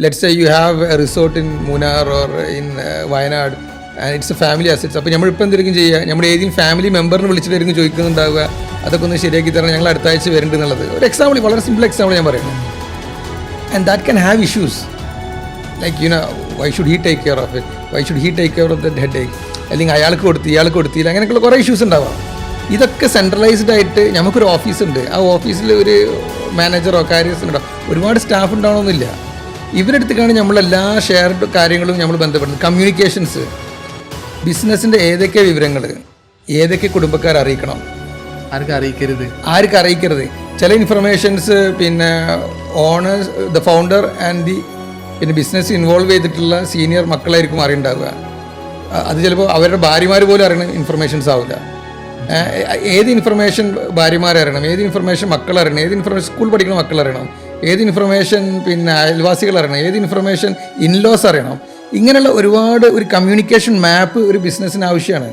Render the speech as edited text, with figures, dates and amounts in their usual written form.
let's say you have a resort in Munnar or in Wayanad and it's a family assets. അപ്പോൾ നമ്മളിപ്പോൾ എന്തെങ്കിലും ചെയ്യുക, നമ്മുടെ ഏതെങ്കിലും ഫാമിലി മെമ്പറിനെ വിളിച്ചിട്ടായിരിക്കും ചോദിക്കുന്നുണ്ടാവുക, അതൊക്കെ ഒന്ന് ശരിയാക്കി തരണം, ഞങ്ങൾ അടുത്ത ആഴ്ച വരുന്നുണ്ട് എന്നുള്ളത്. ഒരു എക്സാമ്പിൾ, വളരെ സിമ്പിൾ എക്സാമ്പിൾ ഞാൻ പറയുന്നത്. And that can have issues like why should he take care of it, why should he take care of that headache, അല്ലെങ്കിൽ അയാൾക്ക് കൊടുത്തില്ല, അങ്ങനെയൊക്കെയുള്ള കുറേ ഇഷ്യൂസ് ഉണ്ടാവാം. ഇതൊക്കെ സെൻട്രലൈസ്ഡ് ആയിട്ട് നമുക്കൊരു ഓഫീസുണ്ട്, ആ ഓഫീസിൽ ഒരു മാനേജറോ കാര്യസ്ഥനോ ഉണ്ടാവും, ഒരുപാട് സ്റ്റാഫ് ഉണ്ടാവണമെന്നില്ല. ഇവരെടുത്തേക്കാണ് നമ്മളെല്ലാ ഷെയർഡ് കാര്യങ്ങളും നമ്മൾ ബന്ധപ്പെടുന്നത്. കമ്മ്യൂണിക്കേഷൻസ്, ബിസിനസ്സിൻ്റെ ഏതൊക്കെ വിവരങ്ങൾ ഏതൊക്കെ കുടുംബക്കാർ അറിയിക്കണം, ആർക്ക് അറിയിക്കരുത്. ചില ഇൻഫർമേഷൻസ് പിന്നെ ഓണേഴ്സ്, ദ ഫൗണ്ടർ ആൻഡ് പിന്നെ ബിസിനസ് ഇൻവോൾവ് ചെയ്തിട്ടുള്ള സീനിയർ മക്കളായിരിക്കും അറിയുണ്ടാവുക. അത് ചിലപ്പോൾ അവരുടെ ഭാര്യമാർ പോലും അറിയണ ഇൻഫർമേഷൻസ് ആവില്ല. ഏത് ഇൻഫർമേഷൻ ഭാര്യമാരെ അറിയണം, ഏത് ഇൻഫർമേഷൻ മക്കൾ അറിയണം, ഏത് ഇൻഫർമേഷൻ സ്കൂൾ പഠിക്കുന്ന മക്കൾ അറിയണം, ഏത് ഇൻഫർമേഷൻ പിന്നെ അയൽവാസികൾ അറിയണം, ഏത് ഇൻഫർമേഷൻ ഇൻലോസ് അറിയണം. ഇങ്ങനെയുള്ള ഒരുപാട് ഒരു കമ്മ്യൂണിക്കേഷൻ മാപ്പ് ഒരു ബിസിനസ്സിന് ആവശ്യമാണ്.